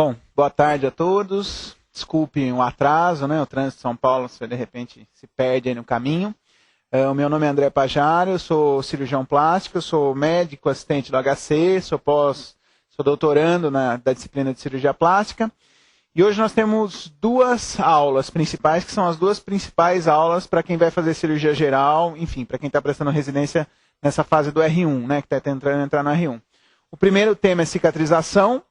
Bom, boa tarde a todos. Desculpem o atraso, né? O trânsito de São Paulo, você de repente se perde aí no caminho. O meu nome é André Pajário, eu sou cirurgião plástico, eu sou médico assistente do HC, sou doutorando da disciplina de cirurgia plástica. E hoje nós temos duas aulas principais, que são as duas principais aulas para quem vai fazer cirurgia geral, enfim, para quem está prestando residência nessa fase do R1, né? Que está tentando entrar no R1. O primeiro tema é cicatrização.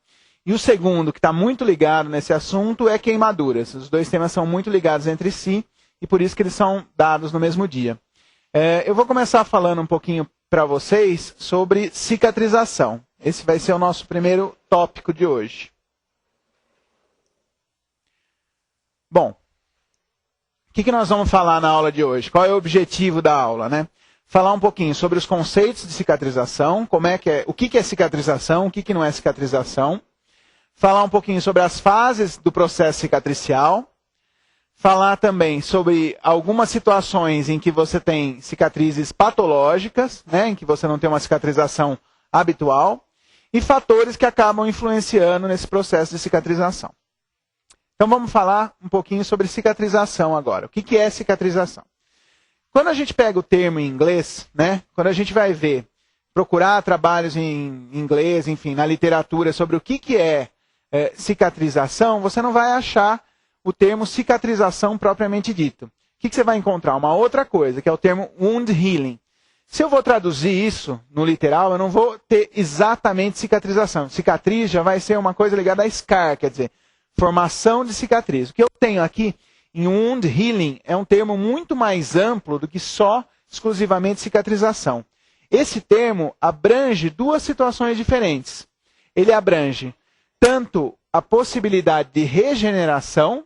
E o segundo, que está muito ligado nesse assunto, é queimaduras. Os dois temas são muito ligados entre si e por isso que eles são dados no mesmo dia. Eu vou começar falando um pouquinho para vocês sobre cicatrização. Esse vai ser o nosso primeiro tópico de hoje. Bom, o que nós vamos falar na aula de hoje? Qual é o objetivo da aula, né? Falar um pouquinho sobre os conceitos de cicatrização, o que é cicatrização, o que não é cicatrização. Falar um pouquinho sobre as fases do processo cicatricial. Falar também sobre algumas situações em que você tem cicatrizes patológicas, né, em que você não tem uma cicatrização habitual. E fatores que acabam influenciando nesse processo de cicatrização. Então vamos falar um pouquinho sobre cicatrização agora. O que é cicatrização? Quando a gente pega o termo em inglês, né, quando a gente vai procurar trabalhos em inglês, enfim, na literatura sobre o que é cicatrização, você não vai achar o termo cicatrização propriamente dito. O que você vai encontrar? Uma outra coisa, que é o termo wound healing. Se eu vou traduzir isso no literal, eu não vou ter exatamente cicatrização. Cicatriz já vai ser uma coisa ligada a scar, quer dizer, formação de cicatriz. O que eu tenho aqui em wound healing é um termo muito mais amplo do que só exclusivamente cicatrização. Esse termo abrange duas situações diferentes. Ele abrange tanto a possibilidade de regeneração,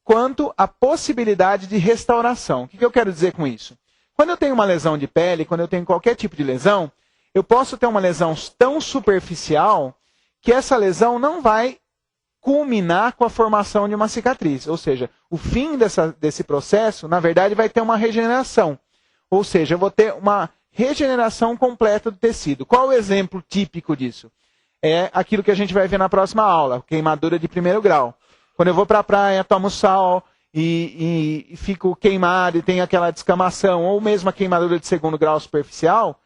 quanto a possibilidade de restauração. O que eu quero dizer com isso? Quando eu tenho uma lesão de pele, quando eu tenho qualquer tipo de lesão, eu posso ter uma lesão tão superficial que essa lesão não vai culminar com a formação de uma cicatriz. Ou seja, o fim desse processo, na verdade, vai ter uma regeneração. Ou seja, eu vou ter uma regeneração completa do tecido. Qual o exemplo típico disso? É aquilo que a gente vai ver na próxima aula, queimadura de primeiro grau. Quando eu vou para a praia, tomo sol e fico queimado e tenho aquela descamação, ou mesmo a queimadura de segundo grau superficial,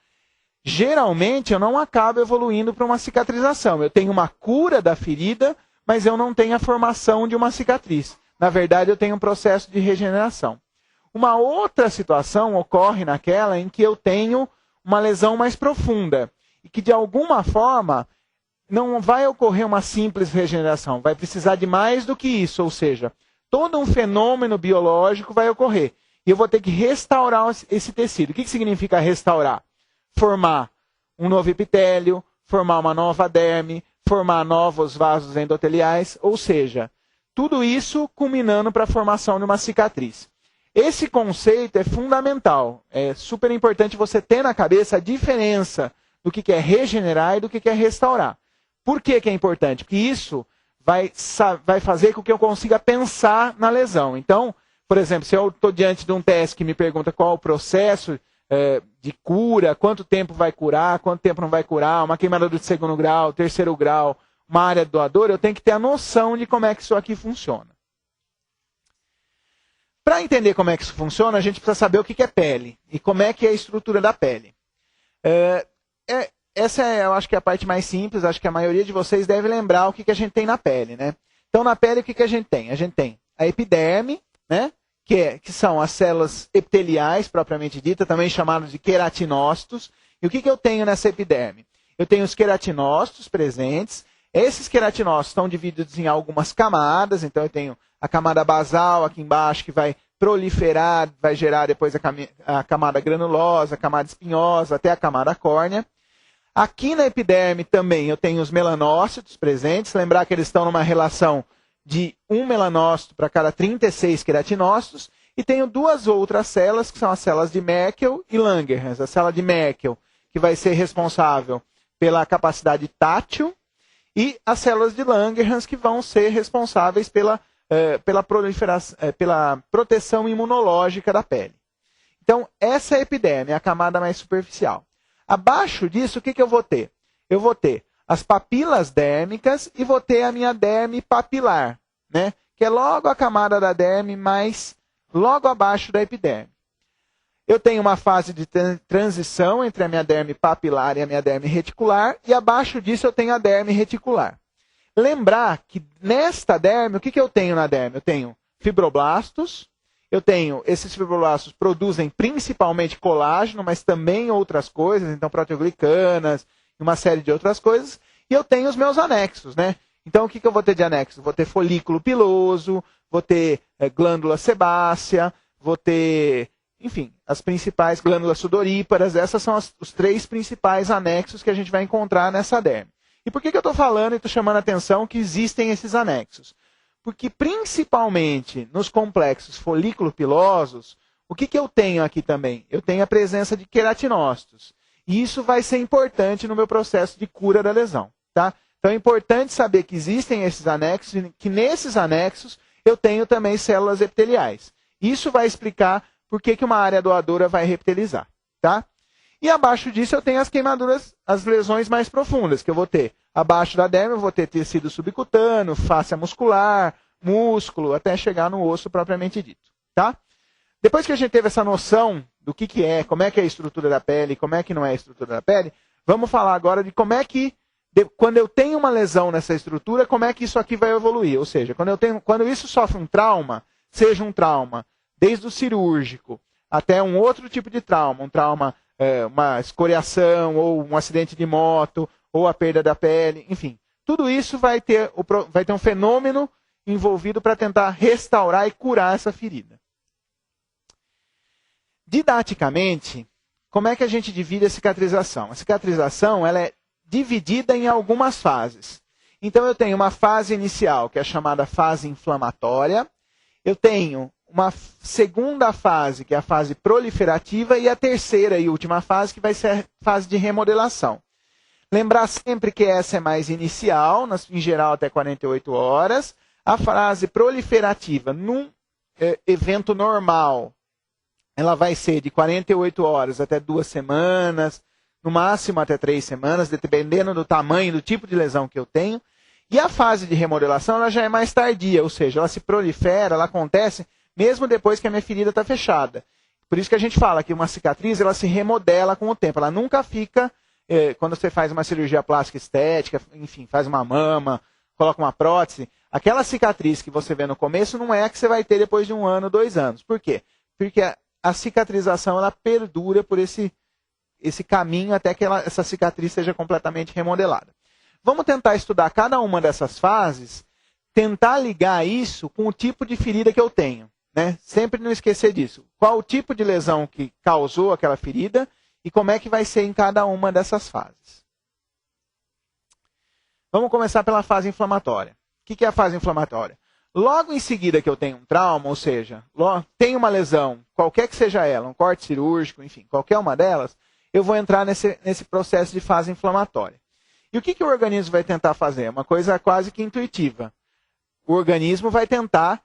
geralmente eu não acabo evoluindo para uma cicatrização. Eu tenho uma cura da ferida, mas eu não tenho a formação de uma cicatriz. Na verdade, eu tenho um processo de regeneração. Uma outra situação ocorre naquela em que eu tenho uma lesão mais profunda e que, de alguma forma, não vai ocorrer uma simples regeneração, vai precisar de mais do que isso, ou seja, todo um fenômeno biológico vai ocorrer. E eu vou ter que restaurar esse tecido. O que significa restaurar? Formar um novo epitélio, formar uma nova derme, formar novos vasos endoteliais, ou seja, tudo isso culminando para a formação de uma cicatriz. Esse conceito é fundamental, é super importante você ter na cabeça a diferença do que é regenerar e do que é restaurar. Por que é importante? Porque isso vai fazer com que eu consiga pensar na lesão. Então, por exemplo, se eu estou diante de um teste que me pergunta qual é o processo de cura, quanto tempo vai curar, quanto tempo não vai curar, uma queimadura de segundo grau, terceiro grau, uma área doadora, eu tenho que ter a noção de como é que isso aqui funciona. Para entender como é que isso funciona, a gente precisa saber o que é pele e como é que é a estrutura da pele. Essa eu acho que é a parte mais simples, acho que a maioria de vocês deve lembrar o que a gente tem na pele, né? Então, na pele, o que a gente tem? A gente tem a epiderme, né? Que são as células epiteliais, propriamente dita, também chamadas de queratinócitos. E o que eu tenho nessa epiderme? Eu tenho os queratinócitos presentes. Esses queratinócitos estão divididos em algumas camadas. Então, eu tenho a camada basal aqui embaixo, que vai proliferar, vai gerar depois a camada granulosa, a camada espinhosa, até a camada córnea. Aqui na epiderme também eu tenho os melanócitos presentes. Lembrar que eles estão numa relação de um melanócito para cada 36 queratinócitos. E tenho duas outras células, que são as células de Merkel e Langerhans. A célula de Merkel, que vai ser responsável pela capacidade tátil, e as células de Langerhans, que vão ser responsáveis pela proteção imunológica da pele. Então, essa é a epiderme, é a camada mais superficial. Abaixo disso, o que eu vou ter? Eu vou ter as papilas dérmicas e vou ter a minha derme papilar, né? Que é logo a camada da derme, mas logo abaixo da epiderme. Eu tenho uma fase de transição entre a minha derme papilar e a minha derme reticular, e abaixo disso eu tenho a derme reticular. Lembrar que nesta derme, o que eu tenho na derme? Eu tenho fibroblastos, esses fibroblastos produzem principalmente colágeno, mas também outras coisas, então proteoglicanas, uma série de outras coisas, e eu tenho os meus anexos, né? Então o que eu vou ter de anexo? Vou ter folículo piloso, vou ter glândula sebácea, vou ter, enfim, as principais glândulas sudoríparas. Essas são os 3 principais anexos que a gente vai encontrar nessa derme. E por que eu estou falando e estou chamando a atenção que existem esses anexos? Porque principalmente nos complexos folículo-pilosos, o que eu tenho aqui também? Eu tenho a presença de queratinócitos. E isso vai ser importante no meu processo de cura da lesão, tá? Então é importante saber que existem esses anexos e que nesses anexos eu tenho também células epiteliais. Isso vai explicar por que uma área doadora vai reptilizar, tá? E abaixo disso eu tenho as queimaduras, as lesões mais profundas, que eu vou ter. Abaixo da derme eu vou ter tecido subcutâneo, fáscia muscular, músculo, até chegar no osso propriamente dito, tá? Depois que a gente teve essa noção do que é, como é que é a estrutura da pele, como é que não é a estrutura da pele, vamos falar agora de como é que, quando eu tenho uma lesão nessa estrutura, como é que isso aqui vai evoluir. Ou seja, quando isso sofre um trauma, seja um trauma desde o cirúrgico até um outro tipo de trauma, um trauma, uma escoriação, ou um acidente de moto, ou a perda da pele, enfim. Tudo isso vai ter um fenômeno envolvido para tentar restaurar e curar essa ferida. Didaticamente, como é que a gente divide a cicatrização? A cicatrização ela é dividida em algumas fases. Então eu tenho uma fase inicial, que é chamada fase inflamatória. Eu tenho uma segunda fase, que é a fase proliferativa, e a terceira e última fase, que vai ser a fase de remodelação. Lembrar sempre que essa é mais inicial, em geral até 48 horas. A fase proliferativa, num evento normal, ela vai ser de 48 horas até 2 semanas, no máximo até 3 semanas, dependendo do tamanho, do tipo de lesão que eu tenho. E a fase de remodelação ela já é mais tardia, ou seja, ela se prolifera, ela acontece mesmo depois que a minha ferida está fechada. Por isso que a gente fala que uma cicatriz ela se remodela com o tempo, ela nunca fica, quando você faz uma cirurgia plástica estética, enfim, faz uma mama, coloca uma prótese, aquela cicatriz que você vê no começo não é a que você vai ter depois de 1 ano, 2 anos. Por quê? Porque a cicatrização ela perdura por esse caminho até que essa cicatriz seja completamente remodelada. Vamos tentar estudar cada uma dessas fases, tentar ligar isso com o tipo de ferida que eu tenho, né? Sempre não esquecer disso. Qual o tipo de lesão que causou aquela ferida e como é que vai ser em cada uma dessas fases. Vamos começar pela fase inflamatória. O que é a fase inflamatória? Logo em seguida que eu tenho um trauma, ou seja, tenho uma lesão, qualquer que seja ela, um corte cirúrgico, enfim, qualquer uma delas, eu vou entrar nesse processo de fase inflamatória. E o que o organismo vai tentar fazer? É uma coisa quase que intuitiva. O organismo vai tentar,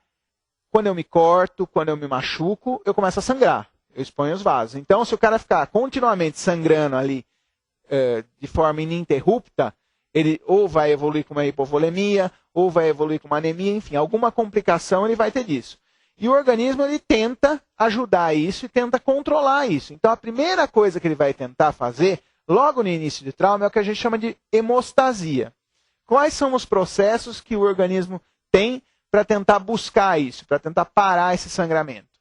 quando eu me corto, quando eu me machuco, eu começo a sangrar. Eu exponho os vasos. Então, se o cara ficar continuamente sangrando ali de forma ininterrupta, ele ou vai evoluir com uma hipovolemia, ou vai evoluir com uma anemia, enfim, alguma complicação ele vai ter disso. E o organismo ele tenta ajudar isso e tenta controlar isso. Então a primeira coisa que ele vai tentar fazer, logo no início de trauma, é o que a gente chama de hemostasia. Quais são os processos que o organismo tem para tentar buscar isso, para tentar parar esse sangramento?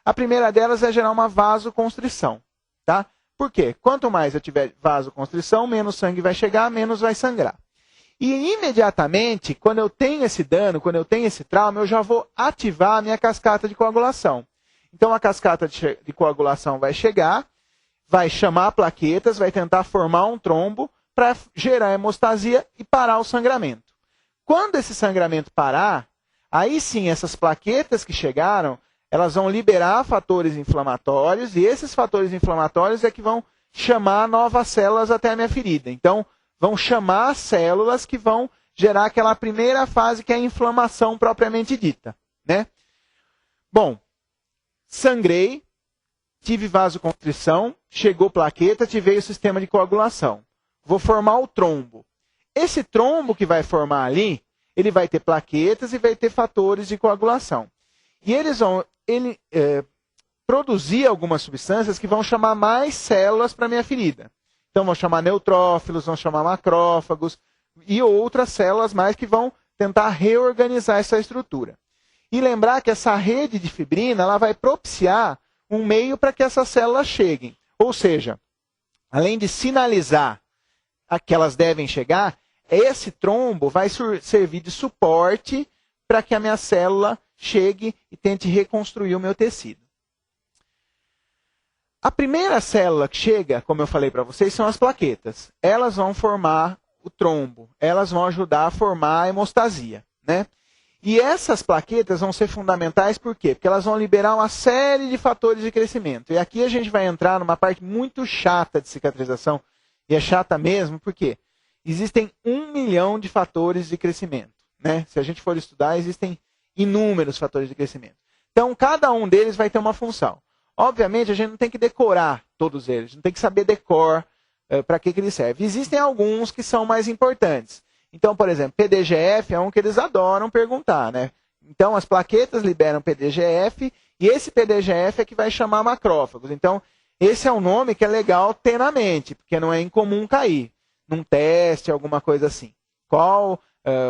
A primeira delas é gerar uma vasoconstrição, tá? Por quê? Quanto mais eu tiver vasoconstrição, menos sangue vai chegar, menos vai sangrar. E imediatamente, quando eu tenho esse dano, quando eu tenho esse trauma, eu já vou ativar a minha cascata de coagulação. Então a cascata de coagulação vai chegar, vai chamar plaquetas, vai tentar formar um trombo para gerar hemostasia e parar o sangramento. Quando esse sangramento parar, aí sim essas plaquetas que chegaram, elas vão liberar fatores inflamatórios e esses fatores inflamatórios é que vão chamar novas células até a minha ferida. Então, vão chamar células que vão gerar aquela primeira fase que é a inflamação propriamente dita, né? Bom, sangrei, tive vasoconstrição, chegou plaqueta, tive o sistema de coagulação. Vou formar o trombo. esse trombo que vai formar ali, ele vai ter plaquetas e vai ter fatores de coagulação. E eles vão produzir algumas substâncias que vão chamar mais células para a minha ferida. Então vão chamar neutrófilos, vão chamar macrófagos e outras células mais que vão tentar reorganizar essa estrutura. E lembrar que essa rede de fibrina ela vai propiciar um meio para que essas células cheguem. Ou seja, além de sinalizar a que elas devem chegar, esse trombo vai servir de suporte para que a minha célula chegue e tente reconstruir o meu tecido. A primeira célula que chega, como eu falei para vocês, são as plaquetas. Elas vão formar o trombo, elas vão ajudar a formar a hemostasia, né? E essas plaquetas vão ser fundamentais por quê? Porque elas vão liberar uma série de fatores de crescimento. E aqui a gente vai entrar numa parte muito chata de cicatrização, e é chata mesmo, por quê? Existem 1 milhão de fatores de crescimento, né? Se a gente for estudar, existem inúmeros fatores de crescimento. Então, cada um deles vai ter uma função. Obviamente, a gente não tem que decorar todos eles, não tem que saber decor para que ele serve. Existem alguns que são mais importantes. Então, por exemplo, PDGF é um que eles adoram perguntar, né? Então, as plaquetas liberam PDGF e esse PDGF é que vai chamar macrófagos. Então, esse é um nome que é legal ter na mente, porque não é incomum cair num teste, alguma coisa assim. Qual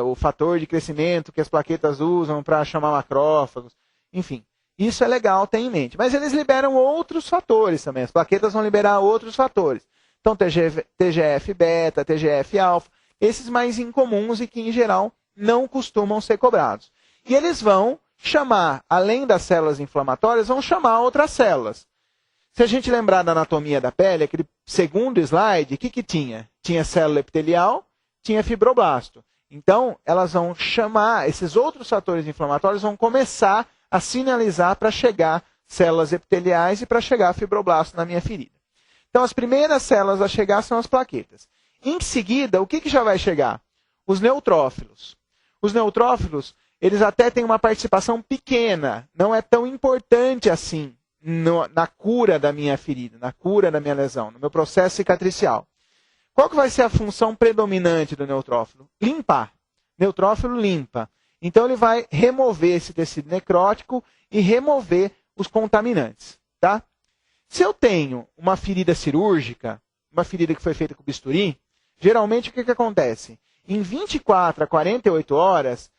o fator de crescimento que as plaquetas usam para chamar macrófagos? Enfim, isso é legal ter em mente. Mas eles liberam outros fatores também. As plaquetas vão liberar outros fatores. Então, TGF-beta, TGF-alfa, esses mais incomuns e que, em geral, não costumam ser cobrados. E eles vão chamar, além das células inflamatórias, vão chamar outras células. Se a gente lembrar da anatomia da pele, aquele segundo slide, o que tinha? Tinha célula epitelial, tinha fibroblasto. Então, elas vão chamar, esses outros fatores inflamatórios vão começar a sinalizar para chegar células epiteliais e para chegar fibroblasto na minha ferida. Então, as primeiras células a chegar são as plaquetas. Em seguida, o que já vai chegar? Os neutrófilos. Os neutrófilos, eles até têm uma participação pequena, não é tão importante assim na cura da minha ferida, na cura da minha lesão, no meu processo cicatricial. Qual que vai ser a função predominante do neutrófilo? Limpar. Neutrófilo limpa. Então ele vai remover esse tecido necrótico e remover os contaminantes, tá? Se eu tenho uma ferida cirúrgica, uma ferida que foi feita com bisturi, geralmente o que acontece? Em 24 a 48 horas,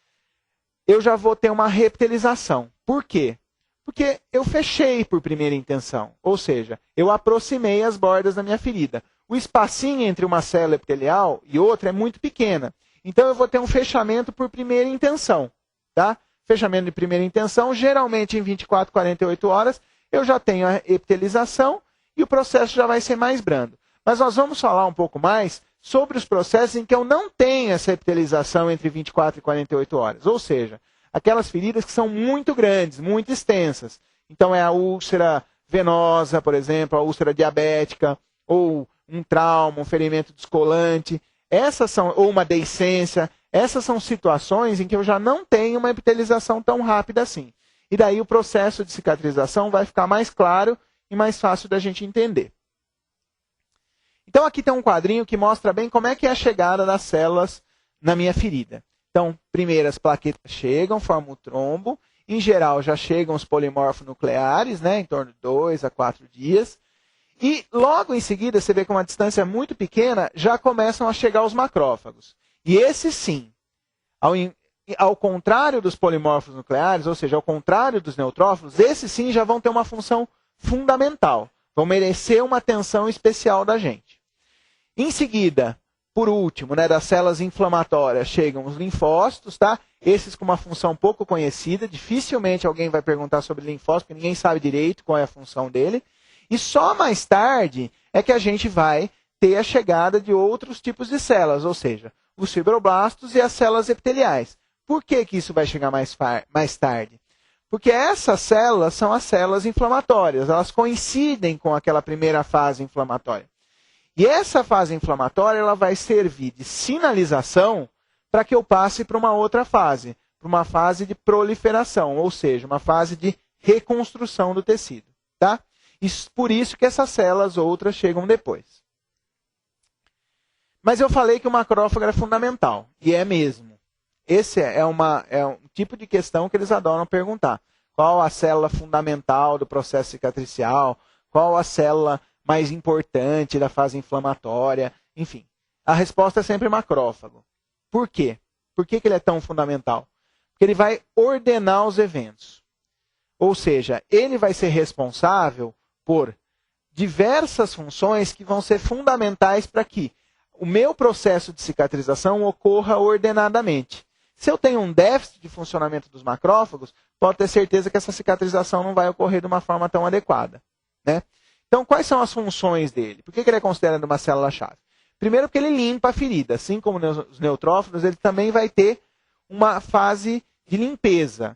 eu já vou ter uma reepitelização. Por quê? Porque eu fechei por primeira intenção, ou seja, eu aproximei as bordas da minha ferida. O espacinho entre uma célula epitelial e outra é muito pequena. Então eu vou ter um fechamento por primeira intenção, tá? Fechamento de primeira intenção, geralmente em 24 a 48 horas, eu já tenho a epitelização e o processo já vai ser mais brando. Mas nós vamos falar um pouco mais sobre os processos em que eu não tenho essa epitelização entre 24 e 48 horas. Ou seja, aquelas feridas que são muito grandes, muito extensas. Então é a úlcera venosa, por exemplo, a úlcera diabética, ou um trauma, um ferimento descolante, ou uma deiscência. Essas são situações em que eu já não tenho uma epitelização tão rápida assim. E daí o processo de cicatrização vai ficar mais claro e mais fácil da gente entender. Então aqui tem um quadrinho que mostra bem como é que é a chegada das células na minha ferida. Então, primeiro as plaquetas chegam, formam o trombo. Em geral, já chegam os polimorfonucleares, né, em torno de 2 a 4 dias. E logo em seguida, você vê que uma distância muito pequena, já começam a chegar os macrófagos. E esses sim, ao contrário dos polimorfos nucleares, ou seja, ao contrário dos neutrófilos, esses sim já vão ter uma função fundamental. Vão merecer uma atenção especial da gente. Em seguida, por último, né, das células inflamatórias, chegam os linfócitos, tá? Esses com uma função pouco conhecida. Dificilmente alguém vai perguntar sobre linfócito, porque ninguém sabe direito qual é a função dele. E só mais tarde é que a gente vai ter a chegada de outros tipos de células, ou seja, os fibroblastos e as células epiteliais. Por que isso vai chegar mais tarde? Porque essas células são as células inflamatórias, elas coincidem com aquela primeira fase inflamatória. E essa fase inflamatória ela vai servir de sinalização para que eu passe para uma outra fase, para uma fase de proliferação, ou seja, uma fase de reconstrução do tecido. Tá? Por isso que essas células outras chegam depois. Mas eu falei que o macrófago era fundamental, e é mesmo. Esse é um tipo de questão que eles adoram perguntar. Qual a célula fundamental do processo cicatricial? Qual a célula mais importante da fase inflamatória? Enfim, a resposta é sempre macrófago. Por quê? Por que ele é tão fundamental? Porque ele vai ordenar os eventos. Ou seja, ele vai ser responsável por diversas funções que vão ser fundamentais para que o meu processo de cicatrização ocorra ordenadamente. Se eu tenho um déficit de funcionamento dos macrófagos, pode ter certeza que essa cicatrização não vai ocorrer de uma forma tão adequada, né? Então, quais são as funções dele? Por que ele é considerado uma célula-chave? Primeiro, porque ele limpa a ferida. Assim como os neutrófilos, ele também vai ter uma fase de limpeza.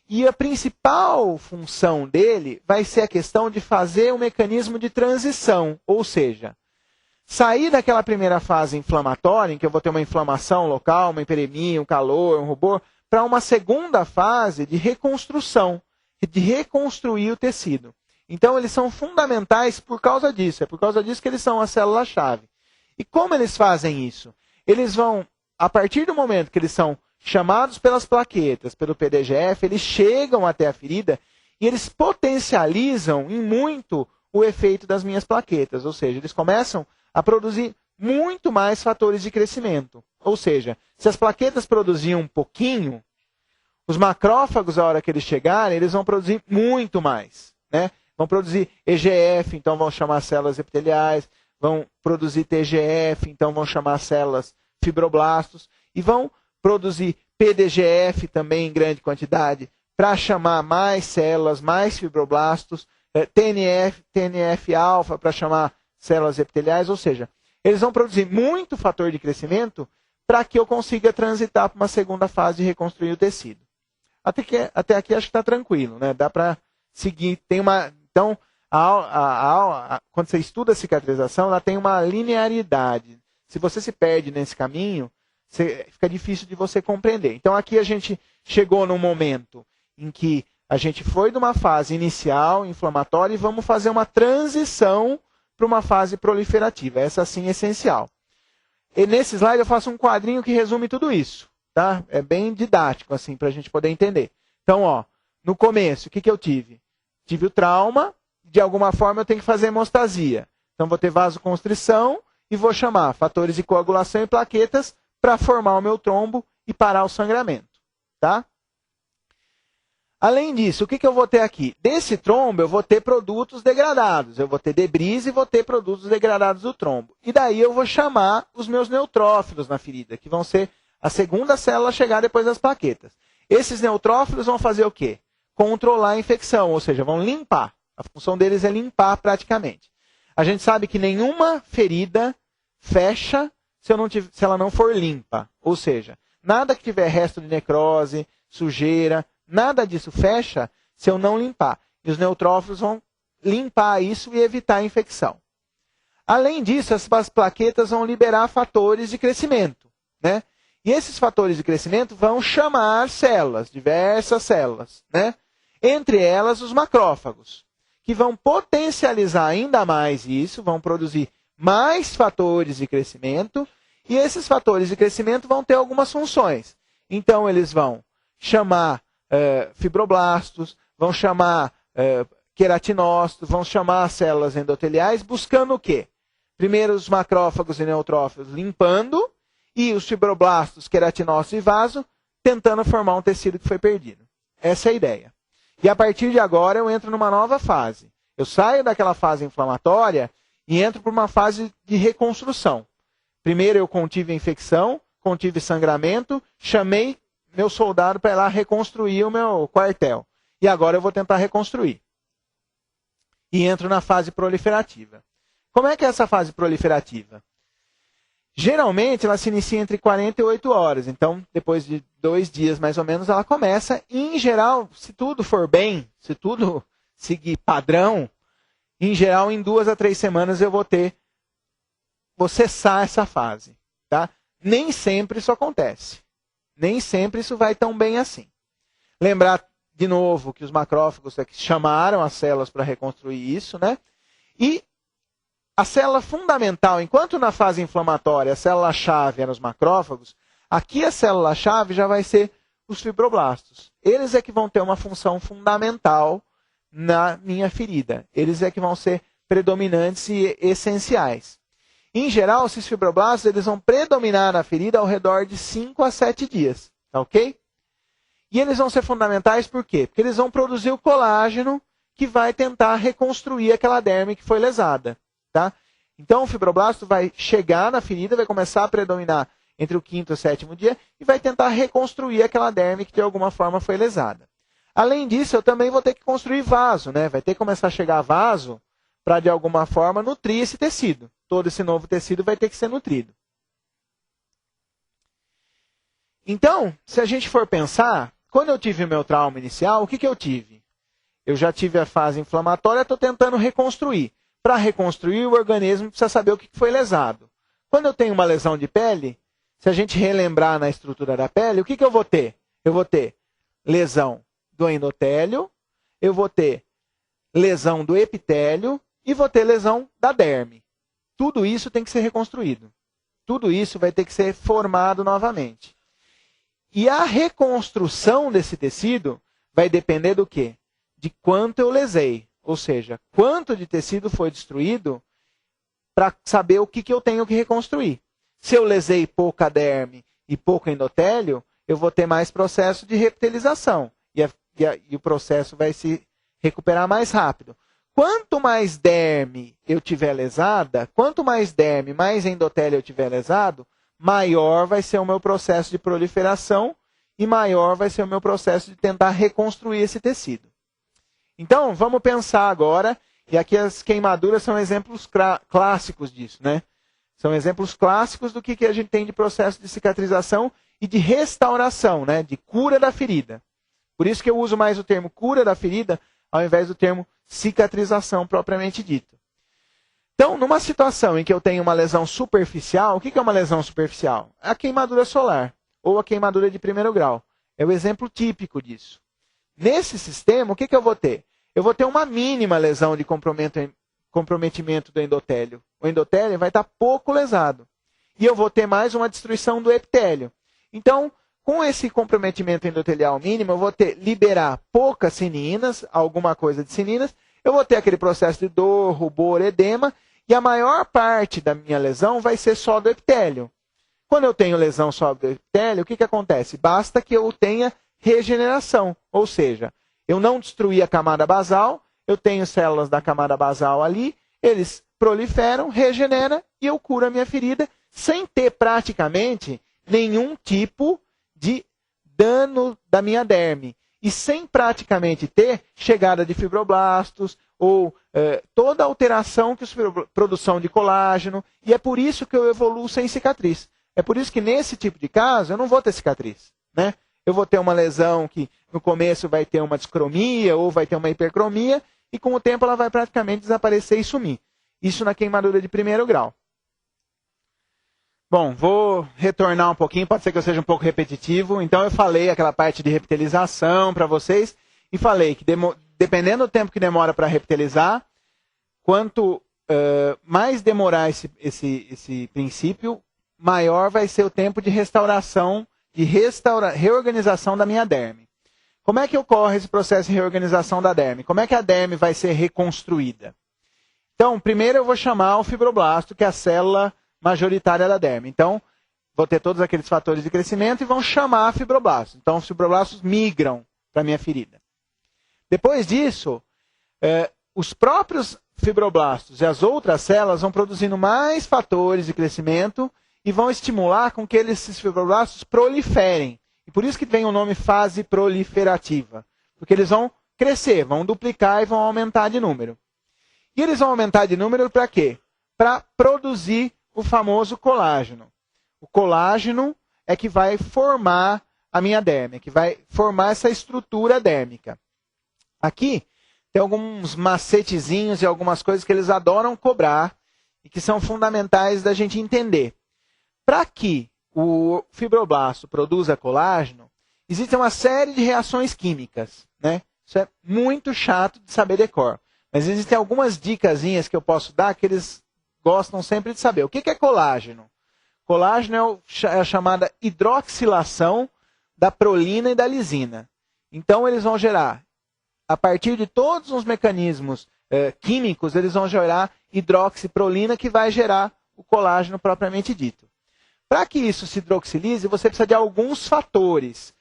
E a principal função dele vai ser a questão de fazer um mecanismo de transição, ou seja, sair daquela primeira fase inflamatória, em que eu vou ter uma inflamação local, uma hiperemia, um calor, um rubor, para uma segunda fase de reconstrução, de reconstruir o tecido. Então, eles são fundamentais por causa disso. É por causa disso que eles são a célula-chave. E como eles fazem isso? Eles vão, a partir do momento que eles são chamados pelas plaquetas, pelo PDGF, eles chegam até a ferida e eles potencializam em muito o efeito das minhas plaquetas. Ou seja, eles começam a produzir muito mais fatores de crescimento. Ou seja, se as plaquetas produziam um pouquinho, os macrófagos, a hora que eles chegarem, eles vão produzir muito mais, né? Vão produzir EGF, então vão chamar células epiteliais, vão produzir TGF, então vão chamar células fibroblastos, e vão produzir PDGF também em grande quantidade, para chamar mais células, mais fibroblastos, TNF-alfa para chamar células epiteliais, ou seja, eles vão produzir muito fator de crescimento para que eu consiga transitar para uma segunda fase de reconstruir o tecido. Até aqui acho que está tranquilo, né? Dá para seguir. Então, quando você estuda a cicatrização, ela tem uma linearidade. Se você se perde nesse caminho, fica difícil de você compreender. Então, aqui a gente chegou num momento em que a gente foi de uma fase inicial, inflamatória, e vamos fazer uma transição para uma fase proliferativa. Essa sim é essencial. E nesse slide eu faço um quadrinho que resume tudo isso. Tá? É bem didático assim para a gente poder entender. Então, ó, no começo, o que eu tive? Tive o trauma, de alguma forma eu tenho que fazer hemostasia. Então, vou ter vasoconstrição e vou chamar fatores de coagulação e plaquetas para formar o meu trombo e parar o sangramento. Tá? Além disso, o que eu vou ter aqui? Desse trombo, eu vou ter produtos degradados. Eu vou ter debris e vou ter produtos degradados do trombo. E daí eu vou chamar os meus neutrófilos na ferida, que vão ser a segunda célula a chegar depois das plaquetas. Esses neutrófilos vão fazer o quê? Controlar a infecção, ou seja, vão limpar. A função deles é limpar praticamente. A gente sabe que nenhuma ferida fecha se ela não for limpa. Ou seja, nada que tiver resto de necrose, sujeira, nada disso fecha se eu não limpar. E os neutrófilos vão limpar isso e evitar a infecção. Além disso, as plaquetas vão liberar fatores de crescimento, né? E esses fatores de crescimento vão chamar células, diversas células, né? Entre elas os macrófagos, que vão potencializar ainda mais isso, vão produzir mais fatores de crescimento, e esses fatores de crescimento vão ter algumas funções. Então, eles vão chamar fibroblastos, vão chamar queratinócitos, vão chamar células endoteliais, buscando o quê? Primeiro, os macrófagos e neutrófilos limpando, e os fibroblastos, queratinócitos e vaso, tentando formar um tecido que foi perdido. Essa é a ideia. E a partir de agora eu entro numa nova fase. Eu saio daquela fase inflamatória e entro para uma fase de reconstrução. Primeiro eu contive a infecção, contive sangramento, chamei meu soldado para ir lá reconstruir o meu quartel. E agora eu vou tentar reconstruir. E entro na fase proliferativa. Como é que é essa fase proliferativa? Geralmente, ela se inicia entre 48 horas. Então, depois de 2 dias, mais ou menos, ela começa. E, em geral, se tudo for bem, se tudo seguir padrão, em geral, em 2 a 3 semanas eu vou cessar essa fase. Tá? Nem sempre isso acontece. Nem sempre isso vai tão bem assim. Lembrar, de novo, que os macrófagos chamaram as células para reconstruir isso, né? E a célula fundamental, enquanto na fase inflamatória a célula-chave era os macrófagos, aqui a célula-chave já vai ser os fibroblastos. Eles é que vão ter uma função fundamental na minha ferida. Eles é que vão ser predominantes e essenciais. Em geral, esses fibroblastos eles vão predominar na ferida ao redor de 5 a 7 dias. Tá ok? E eles vão ser fundamentais por quê? Porque eles vão produzir o colágeno que vai tentar reconstruir aquela derme que foi lesada. Tá? Então o fibroblasto vai chegar na ferida, vai começar a predominar entre o 5º e o 7º dia e vai tentar reconstruir aquela derme que de alguma forma foi lesada. Além disso, eu também vou ter que construir vaso, né? Vai ter que começar a chegar vaso para de alguma forma nutrir esse tecido. Todo esse novo tecido vai ter que ser nutrido. Então, se a gente for pensar, quando eu tive o meu trauma inicial, o que eu tive? Eu já tive a fase inflamatória, estou tentando reconstruir. Para reconstruir, o organismo precisa saber o que foi lesado. Quando eu tenho uma lesão de pele, se a gente relembrar na estrutura da pele, o que eu vou ter? Eu vou ter lesão do endotélio, eu vou ter lesão do epitélio e vou ter lesão da derme. Tudo isso tem que ser reconstruído. Tudo isso vai ter que ser formado novamente. E a reconstrução desse tecido vai depender do quê? De quanto eu lesei. Ou seja, quanto de tecido foi destruído para saber o que eu tenho que reconstruir. Se eu lesei pouca derme e pouco endotélio, eu vou ter mais processo de reptilização. E o processo vai se recuperar mais rápido. Quanto mais derme eu tiver lesada, quanto mais derme, mais endotélio eu tiver lesado, maior vai ser o meu processo de proliferação e maior vai ser o meu processo de tentar reconstruir esse tecido. Então, vamos pensar agora, e aqui as queimaduras são exemplos clássicos disso, né? São exemplos clássicos do que a gente tem de processo de cicatrização e de restauração, né? De cura da ferida. Por isso que eu uso mais o termo cura da ferida ao invés do termo cicatrização propriamente dito. Então, numa situação em que eu tenho uma lesão superficial, o que é uma lesão superficial? A queimadura solar ou a queimadura de primeiro grau. É o exemplo típico disso. Nesse sistema, o que eu vou ter? Eu vou ter uma mínima lesão de comprometimento do endotélio. O endotélio vai estar pouco lesado. E eu vou ter mais uma destruição do epitélio. Então, com esse comprometimento endotelial mínimo, eu vou liberar poucas sininas, alguma coisa de sininas, eu vou ter aquele processo de dor, rubor, edema, e a maior parte da minha lesão vai ser só do epitélio. Quando eu tenho lesão só do epitélio, o que acontece? Basta que eu tenha regeneração, ou seja, eu não destruí a camada basal, eu tenho células da camada basal ali, eles proliferam, regeneram e eu curo a minha ferida sem ter praticamente nenhum tipo de dano da minha derme e sem praticamente ter chegada de fibroblastos ou toda alteração que produção de colágeno, e é por isso que eu evoluo sem cicatriz. É por isso que nesse tipo de caso eu não vou ter cicatriz, né? Eu vou ter uma lesão que no começo vai ter uma discromia ou vai ter uma hipercromia e com o tempo ela vai praticamente desaparecer e sumir. Isso na queimadura de primeiro grau. Bom, vou retornar um pouquinho, pode ser que eu seja um pouco repetitivo. Então eu falei aquela parte de reptilização para vocês e falei que dependendo do tempo que demora para reptilizar, quanto mais demorar esse princípio, maior vai ser o tempo de restauração, de reorganização da minha derme. Como é que ocorre esse processo de reorganização da derme? Como é que a derme vai ser reconstruída? Então, primeiro eu vou chamar o fibroblasto, que é a célula majoritária da derme. Então, vou ter todos aqueles fatores de crescimento e vão chamar fibroblastos. Então, os fibroblastos migram para a minha ferida. Depois disso, os próprios fibroblastos e as outras células vão produzindo mais fatores de crescimento e vão estimular com que esses fibroblastos proliferem. E por isso que vem o nome fase proliferativa. Porque eles vão crescer, vão duplicar e vão aumentar de número. E eles vão aumentar de número para quê? Para produzir o famoso colágeno. O colágeno é que vai formar a minha derme, que vai formar essa estrutura dérmica. Aqui tem alguns macetezinhos e algumas coisas que eles adoram cobrar e que são fundamentais da gente entender. Para que o fibroblasto produza colágeno, existe uma série de reações químicas, né? Isso é muito chato de saber de cor. Mas existem algumas dicasinhas que eu posso dar que eles gostam sempre de saber. O que é colágeno? Colágeno é a chamada hidroxilação da prolina e da lisina. Então, eles vão gerar, a partir de todos os mecanismos químicos, eles vão gerar hidroxiprolina, que vai gerar o colágeno propriamente dito. Para que isso se hidroxilize, você precisa de alguns fatores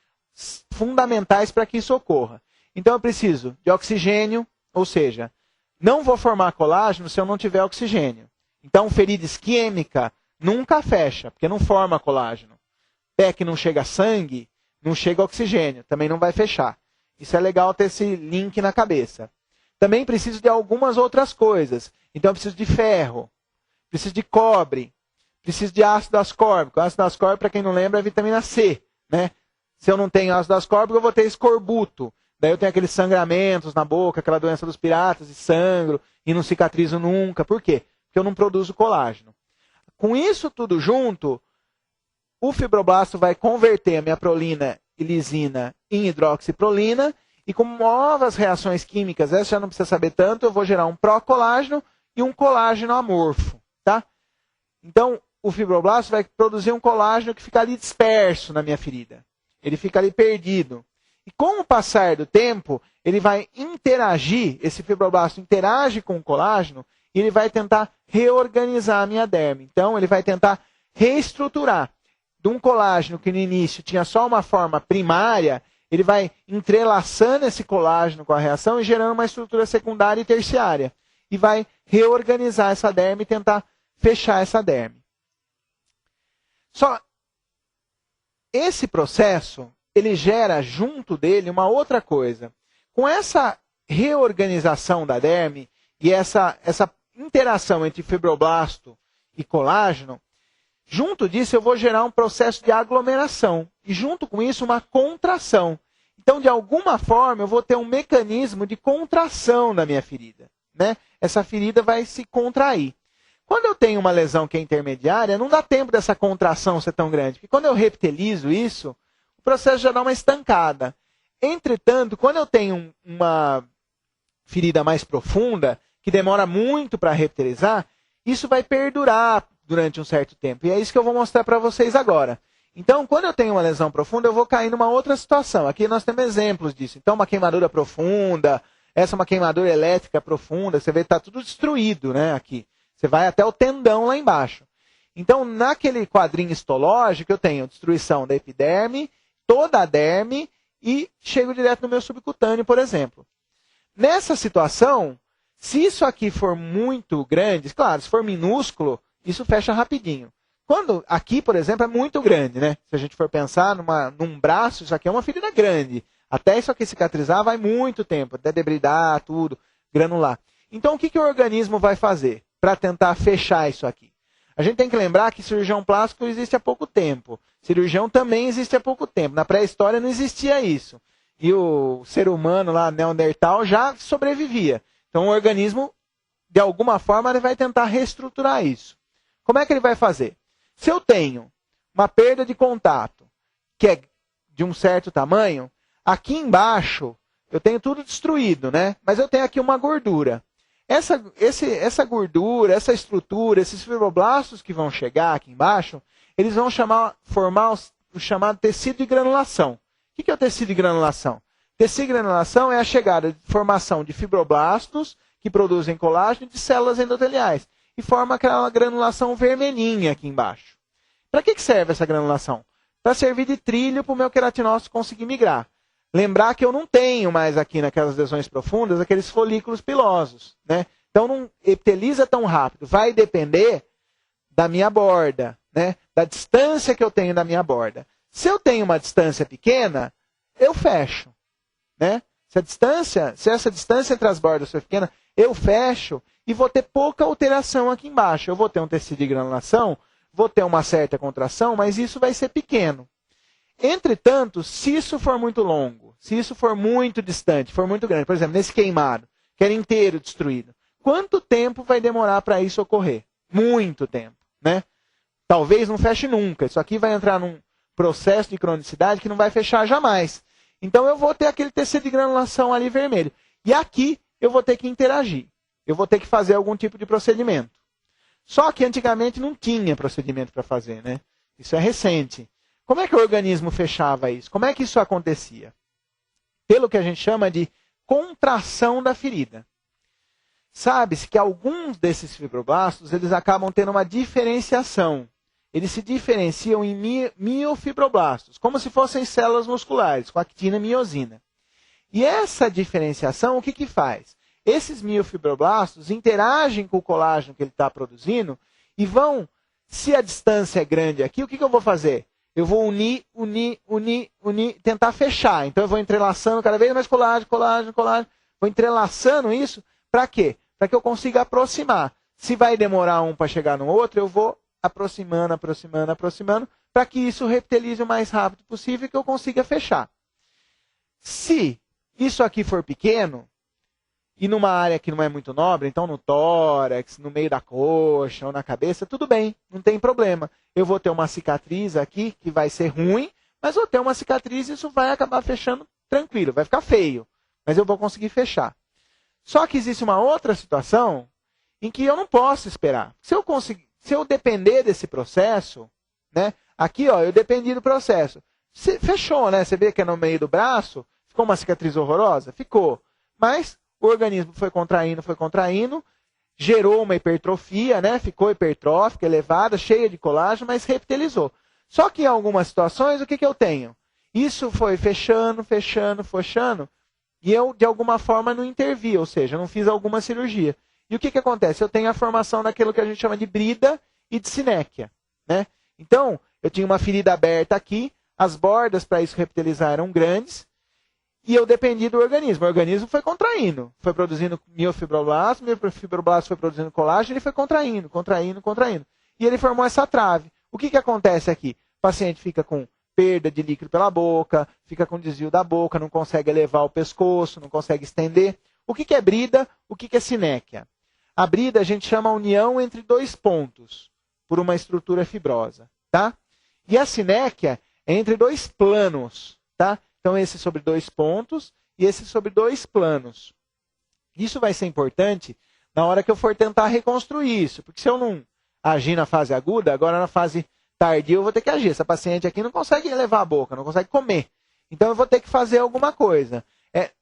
fundamentais para que isso ocorra. Então, eu preciso de oxigênio, ou seja, não vou formar colágeno se eu não tiver oxigênio. Então, ferida isquêmica nunca fecha, porque não forma colágeno. Pé que não chega sangue, não chega oxigênio, também não vai fechar. Isso é legal ter esse link na cabeça. Também preciso de algumas outras coisas. Então, eu preciso de ferro, preciso de cobre, preciso de ácido ascórbico. Ácido ascórbico, para quem não lembra, é vitamina C, né? Se eu não tenho ácido ascórbico, eu vou ter escorbuto. Daí eu tenho aqueles sangramentos na boca, aquela doença dos piratas, e sangro, e não cicatrizo nunca. Por quê? Porque eu não produzo colágeno. Com isso tudo junto, o fibroblasto vai converter a minha prolina e lisina em hidroxiprolina, e com novas reações químicas, essa já não precisa saber tanto, eu vou gerar um procolágeno e um colágeno amorfo. Tá? Então, o fibroblasto vai produzir um colágeno que fica ali disperso na minha ferida. Ele fica ali perdido. E com o passar do tempo, ele vai interagir, esse fibroblasto interage com o colágeno, e ele vai tentar reorganizar a minha derme. Então, ele vai tentar reestruturar. De um colágeno que no início tinha só uma forma primária, ele vai entrelaçando esse colágeno com a reação e gerando uma estrutura secundária e terciária. E vai reorganizar essa derme e tentar fechar essa derme. Só esse processo, ele gera junto dele uma outra coisa. Com essa reorganização da derme e essa interação entre fibroblasto e colágeno, junto disso eu vou gerar um processo de aglomeração. E junto com isso uma contração. Então, de alguma forma, eu vou ter um mecanismo de contração da minha ferida. Né? Essa ferida vai se contrair. Quando eu tenho uma lesão que é intermediária, não dá tempo dessa contração ser tão grande. Porque quando eu reptilizo isso, o processo já dá uma estancada. Entretanto, quando eu tenho uma ferida mais profunda, que demora muito para reptilizar, isso vai perdurar durante um certo tempo. E é isso que eu vou mostrar para vocês agora. Então, quando eu tenho uma lesão profunda, eu vou cair numa outra situação. Aqui nós temos exemplos disso. Então, uma queimadura profunda, essa é uma queimadura elétrica profunda, você vê que está tudo destruído, né, aqui. Você vai até o tendão lá embaixo. Então, naquele quadrinho histológico, eu tenho destruição da epiderme, toda a derme e chego direto no meu subcutâneo, por exemplo. Nessa situação, se isso aqui for muito grande, claro, se for minúsculo, isso fecha rapidinho. Quando aqui, por exemplo, é muito grande, né? Se a gente for pensar num braço, isso aqui é uma ferida grande. Até isso aqui cicatrizar vai muito tempo, até debridar, tudo, granular. Então, o que o organismo vai fazer para tentar fechar isso aqui? A gente tem que lembrar que cirurgião plástico existe há pouco tempo. Cirurgião também existe há pouco tempo. Na pré-história não existia isso. E o ser humano lá, Neandertal, já sobrevivia. Então o organismo, de alguma forma, ele vai tentar reestruturar isso. Como é que ele vai fazer? Se eu tenho uma perda de contato, que é de um certo tamanho, aqui embaixo eu tenho tudo destruído, né? Mas eu tenho aqui uma gordura. Essa gordura, essa estrutura, esses fibroblastos que vão chegar aqui embaixo, eles vão formar o chamado tecido de granulação. O que é o tecido de granulação? Tecido de granulação é a chegada de formação de fibroblastos que produzem colágeno e de células endoteliais. E forma aquela granulação vermelhinha aqui embaixo. Para que serve essa granulação? Para servir de trilho para o meu queratinócito conseguir migrar. Lembrar que eu não tenho mais aqui naquelas lesões profundas aqueles folículos pilosos. Né? Então não epiteliza tão rápido. Vai depender da minha borda, né? Da distância que eu tenho da minha borda. Se eu tenho uma distância pequena, eu fecho. Né? Se essa distância entre as bordas for pequena, eu fecho e vou ter pouca alteração aqui embaixo. Eu vou ter um tecido de granulação, vou ter uma certa contração, mas isso vai ser pequeno. Entretanto, se isso for muito longo, se isso for muito distante, for muito grande, por exemplo, nesse queimado, que era inteiro destruído, quanto tempo vai demorar para isso ocorrer? Muito tempo. Né? Talvez não feche nunca. Isso aqui vai entrar num processo de cronicidade que não vai fechar jamais. Então eu vou ter aquele tecido de granulação ali vermelho. E aqui eu vou ter que interagir. Eu vou ter que fazer algum tipo de procedimento. Só que antigamente não tinha procedimento para fazer, né? Isso é recente. Como é que o organismo fechava isso? Como é que isso acontecia? Pelo que a gente chama de contração da ferida. Sabe-se que alguns desses fibroblastos, eles acabam tendo uma diferenciação. Eles se diferenciam em miofibroblastos, como se fossem células musculares, com actina e miosina. E essa diferenciação, o que que faz? Esses miofibroblastos interagem com o colágeno que ele está produzindo e vão, se a distância é grande aqui, o que que eu vou fazer? Eu vou unir, tentar fechar. Então eu vou entrelaçando cada vez mais colágeno. Vou entrelaçando isso, para quê? Para que eu consiga aproximar. Se vai demorar um para chegar no outro, eu vou aproximando, para que isso reptilize o mais rápido possível e que eu consiga fechar. Se isso aqui for pequeno, e numa área que não é muito nobre, então no tórax, no meio da coxa ou na cabeça, tudo bem, não tem problema. Eu vou ter uma cicatriz aqui que vai ser ruim, mas vou ter uma cicatriz e isso vai acabar fechando tranquilo, vai ficar feio, mas eu vou conseguir fechar. Só que existe uma outra situação em que eu não posso esperar. Se eu depender desse processo, né? Aqui, ó, eu dependi do processo. Fechou, né? Você vê que é no meio do braço, ficou uma cicatriz horrorosa? Ficou. Mas o organismo foi contraindo, gerou uma hipertrofia, né? Ficou hipertrófica, elevada, cheia de colágeno, mas reptilizou. Só que em algumas situações, o que eu tenho? Isso foi fechando, e eu, de alguma forma, não intervi, ou seja, não fiz alguma cirurgia. E o que acontece? Eu tenho a formação daquilo que a gente chama de brida e de sinéquia, né? Então, eu tinha uma ferida aberta aqui, as bordas para isso reptilizar eram grandes, e eu dependi do organismo. O organismo foi contraindo, foi produzindo miofibroblasto foi produzindo colágeno, ele foi contraindo. E ele formou essa trave. O que acontece aqui? O paciente fica com perda de líquido pela boca, fica com desvio da boca, não consegue elevar o pescoço, não consegue estender. O que é brida? O que é sinéquia? A brida a gente chama a união entre dois pontos, por uma estrutura fibrosa, tá? E a sinéquia é entre dois planos, tá? Então, esse sobre dois pontos e esse sobre dois planos. Isso vai ser importante na hora que eu for tentar reconstruir isso. Porque se eu não agir na fase aguda, agora na fase tardia eu vou ter que agir. Essa paciente aqui não consegue elevar a boca, não consegue comer. Então, eu vou ter que fazer alguma coisa.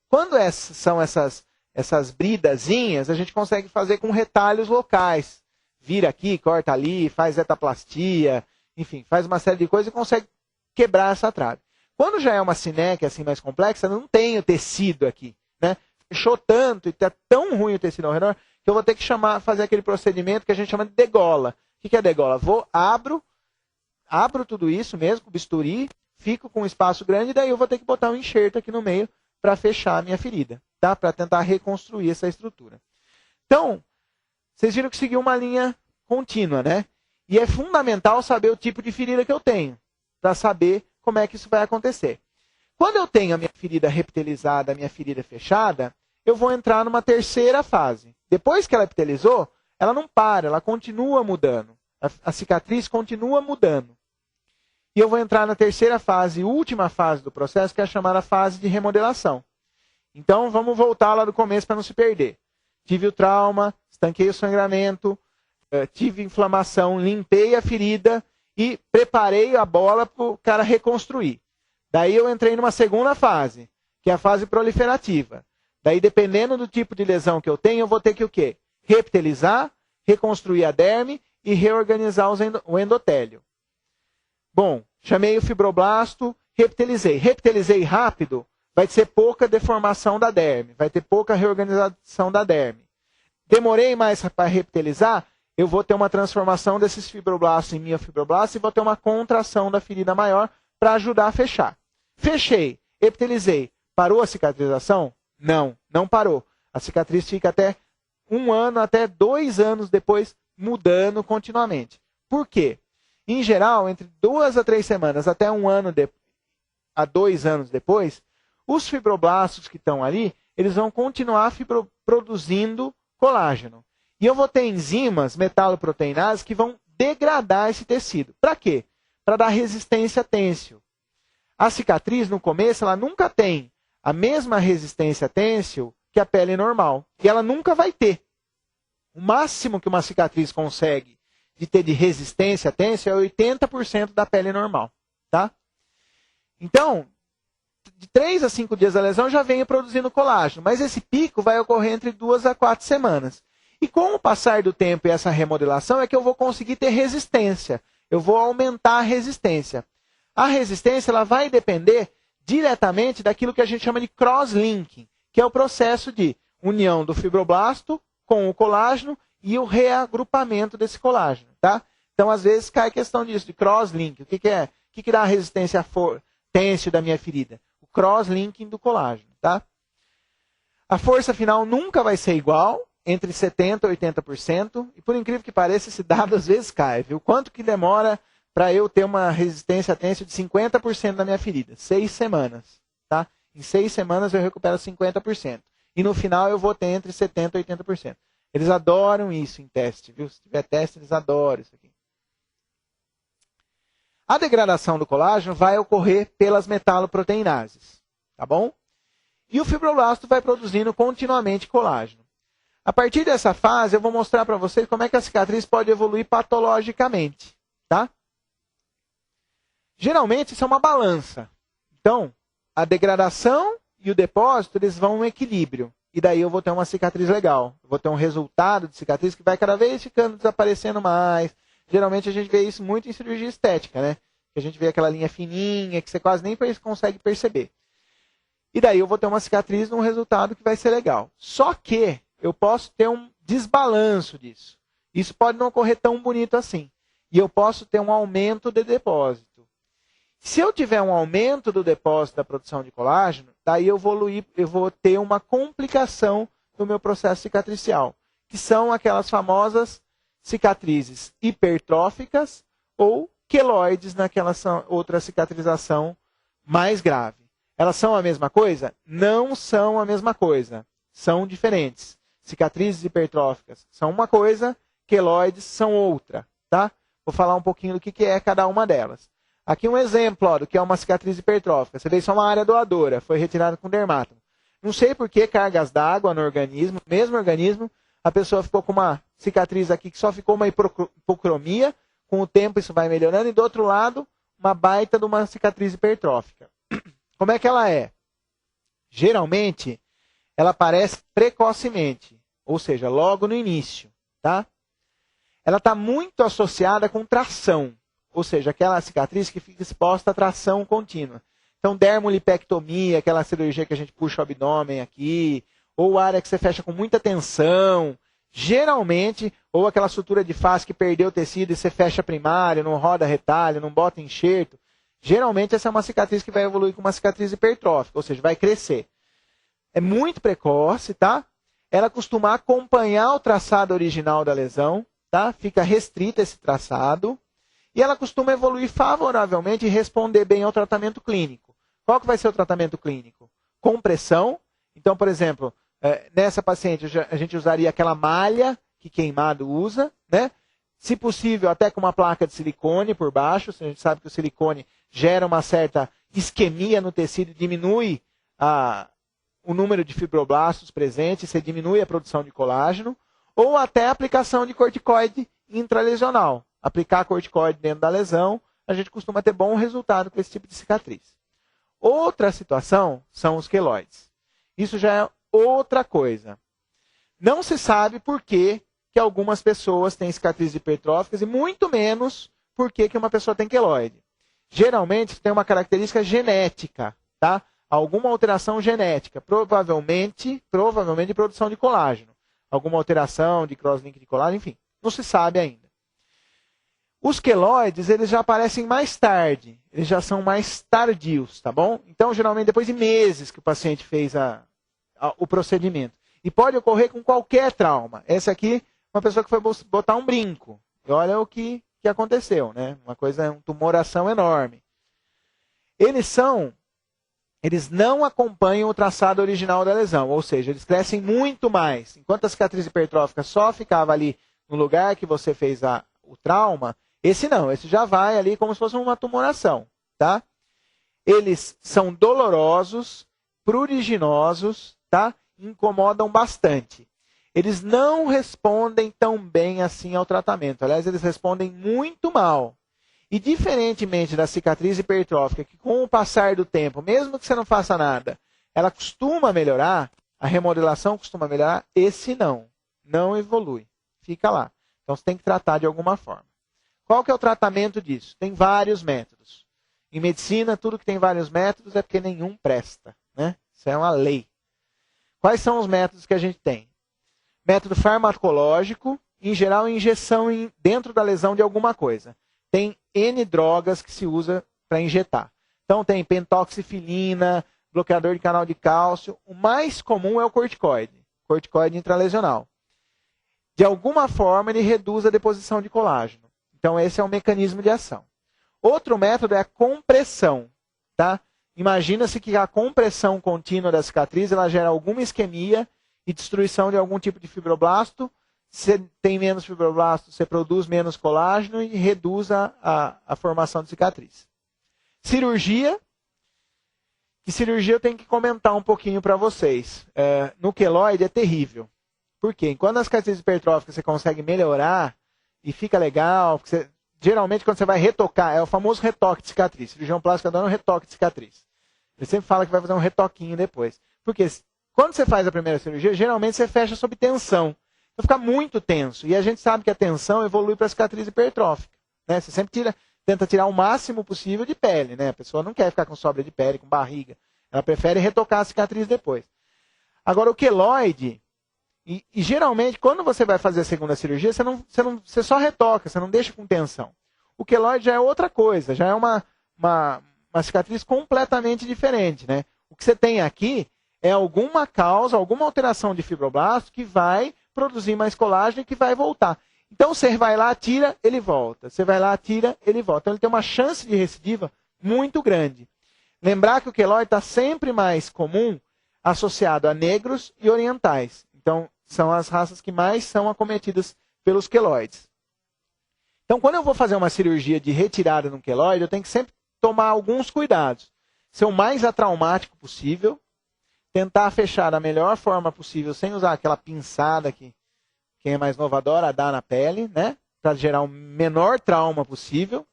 Quando são essas bridazinhas, a gente consegue fazer com retalhos locais. Vira aqui, corta ali, faz etaplastia, enfim, faz uma série de coisas e consegue quebrar essa trave. Quando já é uma sinéquia assim mais complexa, não tem o tecido aqui, né? Fechou tanto e está tão ruim o tecido ao redor que eu vou ter que fazer aquele procedimento que a gente chama de degola. O que é degola? Abro tudo isso mesmo, com bisturi, fico com um espaço grande e daí eu vou ter que botar um enxerto aqui no meio para fechar a minha ferida, tá? Para tentar reconstruir essa estrutura. Então, vocês viram que seguiu uma linha contínua, né? E é fundamental saber o tipo de ferida que eu tenho, para saber como é que isso vai acontecer. Quando eu tenho a minha ferida reptilizada, a minha ferida fechada, eu vou entrar numa terceira fase. Depois que ela reptilizou, ela não para, ela continua mudando. A cicatriz continua mudando. E eu vou entrar na terceira fase, última fase do processo, que é a chamada fase de remodelação. Então, vamos voltar lá do começo para não se perder. Tive o trauma, estanquei o sangramento, tive inflamação, limpei a ferida e preparei a bola para o cara reconstruir. Daí eu entrei numa segunda fase, que é a fase proliferativa. Daí, dependendo do tipo de lesão que eu tenho, eu vou ter que o quê? Reptilizar, reconstruir a derme e reorganizar o endotélio. Bom, chamei o fibroblasto, reptilizei. Reptilizei rápido, vai ser pouca deformação da derme, vai ter pouca reorganização da derme. Demorei mais para reptilizar, eu vou ter uma transformação desses fibroblastos em miofibroblastos e vou ter uma contração da ferida maior para ajudar a fechar. Fechei, reptilizei. Parou a cicatrização? Não, não parou. A cicatriz fica até 1 ano, até 2 anos depois, mudando continuamente. Por quê? Em geral, entre 2 a 3 semanas até 1 ano a 2 anos depois, os fibroblastos que estão ali, eles vão continuar produzindo colágeno. E eu vou ter enzimas metaloproteinases que vão degradar esse tecido. Para quê? Para dar resistência têncil. A cicatriz, no começo, ela nunca tem a mesma resistência têncil que a pele normal. E ela nunca vai ter. O máximo que uma cicatriz consegue de ter de resistência têncil é 80% da pele normal, tá? Então, de 3 a 5 dias da lesão já vem produzindo colágeno, mas esse pico vai ocorrer entre 2 a 4 semanas. E com o passar do tempo e essa remodelação é que eu vou conseguir ter resistência. Eu vou aumentar a resistência. A resistência ela vai depender diretamente daquilo que a gente chama de cross-linking, que é o processo de união do fibroblasto com o colágeno e o reagrupamento desse colágeno, tá? Então, às vezes, cai a questão disso, de cross-link. O que é? O que dá a resistência têncil da minha ferida? O cross-linking do colágeno, tá? A força final nunca vai ser igual, entre 70% e 80%. E por incrível que pareça, esse dado às vezes cai, viu? Quanto que demora para eu ter uma resistência têncil de 50% da minha ferida? 6 semanas, tá? Em 6 semanas eu recupero 50%. E no final eu vou ter entre 70% e 80%. Eles adoram isso em teste, viu? Se tiver teste, eles adoram isso aqui. A degradação do colágeno vai ocorrer pelas metaloproteinases, tá bom? E o fibroblasto vai produzindo continuamente colágeno. A partir dessa fase, eu vou mostrar para vocês como é que a cicatriz pode evoluir patologicamente, tá? Geralmente, isso é uma balança. Então, a degradação e o depósito, eles vão em equilíbrio. E daí eu vou ter uma cicatriz legal. Eu vou ter um resultado de cicatriz que vai cada vez ficando desaparecendo mais. Geralmente a gente vê isso muito em cirurgia estética, né? Que a gente vê aquela linha fininha que você quase nem consegue perceber. E daí eu vou ter uma cicatriz num resultado que vai ser legal. Só que eu posso ter um desbalanço disso. Isso pode não ocorrer tão bonito assim. E eu posso ter um aumento de depósito. Se eu tiver um aumento do depósito da produção de colágeno, daí eu vou ter uma complicação no meu processo cicatricial, que são aquelas famosas cicatrizes hipertróficas ou queloides naquela outra cicatrização mais grave. Elas são a mesma coisa? Não são a mesma coisa. São diferentes. Cicatrizes hipertróficas são uma coisa, queloides são outra, tá? Vou falar um pouquinho do que é cada uma delas. Aqui um exemplo ó, do que é uma cicatriz hipertrófica. Você vê isso é uma área doadora, foi retirada com dermátomo. Não sei por que cargas d'água no organismo, mesmo organismo, a pessoa ficou com uma cicatriz aqui que só ficou uma hipocromia, com o tempo isso vai melhorando, e do outro lado, uma baita de uma cicatriz hipertrófica. Como é que ela é? Geralmente, ela aparece precocemente, ou seja, logo no início, tá? Ela está muito associada com tração, ou seja, aquela cicatriz que fica exposta à tração contínua. Então, dermolipectomia, aquela cirurgia que a gente puxa o abdômen aqui, ou área que você fecha com muita tensão, geralmente, ou aquela sutura de face que perdeu o tecido e você fecha primário, não roda retalho, não bota enxerto, geralmente essa é uma cicatriz que vai evoluir com uma cicatriz hipertrófica, ou seja, vai crescer. É muito precoce, tá? Ela costuma acompanhar o traçado original da lesão, tá? Fica restrita esse traçado. E ela costuma evoluir favoravelmente e responder bem ao tratamento clínico. Qual que vai ser o tratamento clínico? Compressão. Então, por exemplo, nessa paciente a gente usaria aquela malha que queimado usa, né? Se possível, até com uma placa de silicone por baixo. A gente sabe que o silicone gera uma certa isquemia no tecido e diminui o número de fibroblastos presentes, você diminui a produção de colágeno. Ou até a aplicação de corticoide intralesional. Aplicar corticoide dentro da lesão, a gente costuma ter bom resultado com esse tipo de cicatriz. Outra situação são os queloides. Isso já é outra coisa. Não se sabe por que algumas pessoas têm cicatrizes hipertróficas e muito menos por que uma pessoa tem queloide. Geralmente isso tem uma característica genética, tá? Alguma alteração genética, provavelmente de produção de colágeno. Alguma alteração de crosslink de colágeno, enfim, não se sabe ainda. Os queloides, eles já aparecem mais tarde, eles já são mais tardios, tá bom? Então, geralmente, depois de meses que o paciente fez o procedimento. E pode ocorrer com qualquer trauma. Essa aqui, uma pessoa que foi botar um brinco. E olha o que aconteceu, né? Uma tumoração enorme. Eles não acompanham o traçado original da lesão, ou seja, eles crescem muito mais. Enquanto a cicatriz hipertrófica só ficava ali no lugar que você fez o trauma, esse não, esse já vai ali como se fosse uma tumoração, tá? Eles são dolorosos, pruriginosos, tá? Incomodam bastante. eles não respondem tão bem assim ao tratamento. Aliás, eles respondem muito mal. E diferentemente da cicatriz hipertrófica, que com o passar do tempo, mesmo que você não faça nada, ela costuma melhorar, a remodelação costuma melhorar, esse não evolui. Fica lá. Então você tem que tratar de alguma forma. Qual que é o tratamento disso? Tem vários métodos. Em medicina, tudo que tem vários métodos é porque nenhum presta, né? Isso é uma lei. Quais são os métodos que a gente tem? Método farmacológico, em geral, injeção dentro da lesão de alguma coisa. Tem N drogas que se usa para injetar. Então tem pentoxifilina, bloqueador de canal de cálcio. O mais comum é o corticoide intralesional. De alguma forma, ele reduz a deposição de colágeno. Então esse é o mecanismo de ação. Outro método é a compressão. Tá? Imagina-se que a compressão contínua da cicatriz ela gera alguma isquemia e destruição de algum tipo de fibroblasto. Você tem menos fibroblasto, você produz menos colágeno e reduz a formação de cicatriz. Cirurgia. E cirurgia eu tenho que comentar um pouquinho para vocês. No queloide é terrível. Por quê? Enquanto as cicatrizes hipertróficas você consegue melhorar e fica legal, geralmente quando você vai retocar, é o famoso retoque de cicatriz. O cirurgião plástico adora um retoque de cicatriz. Ele sempre fala que vai fazer um retoquinho depois. Porque quando você faz a primeira cirurgia, geralmente você fecha sob tensão. Então fica muito tenso. E a gente sabe que a tensão evolui para a cicatriz hipertrófica. Né? Você sempre tenta tirar o máximo possível de pele. Né? A pessoa não quer ficar com sobra de pele, com barriga. Ela prefere retocar a cicatriz depois. Agora, o queloide, e geralmente, quando você vai fazer a segunda cirurgia, você só retoca, você não deixa com tensão. O queloide já é outra coisa, já é uma cicatriz completamente diferente. Né? O que você tem aqui é alguma causa, alguma alteração de fibroblasto que vai produzir mais colágeno e que vai voltar. Então você vai lá, tira, ele volta. Você vai lá, tira, ele volta. Então ele tem uma chance de recidiva muito grande. Lembrar que o queloide está sempre mais comum associado a negros e orientais. Então são as raças que mais são acometidas pelos queloides. Então quando eu vou fazer uma cirurgia de retirada no queloide, eu tenho que sempre tomar alguns cuidados. Ser o mais atraumático possível. Tentar fechar da melhor forma possível, sem usar aquela pinçada que quem é mais novo adora dar na pele, né? Para gerar o menor trauma possível.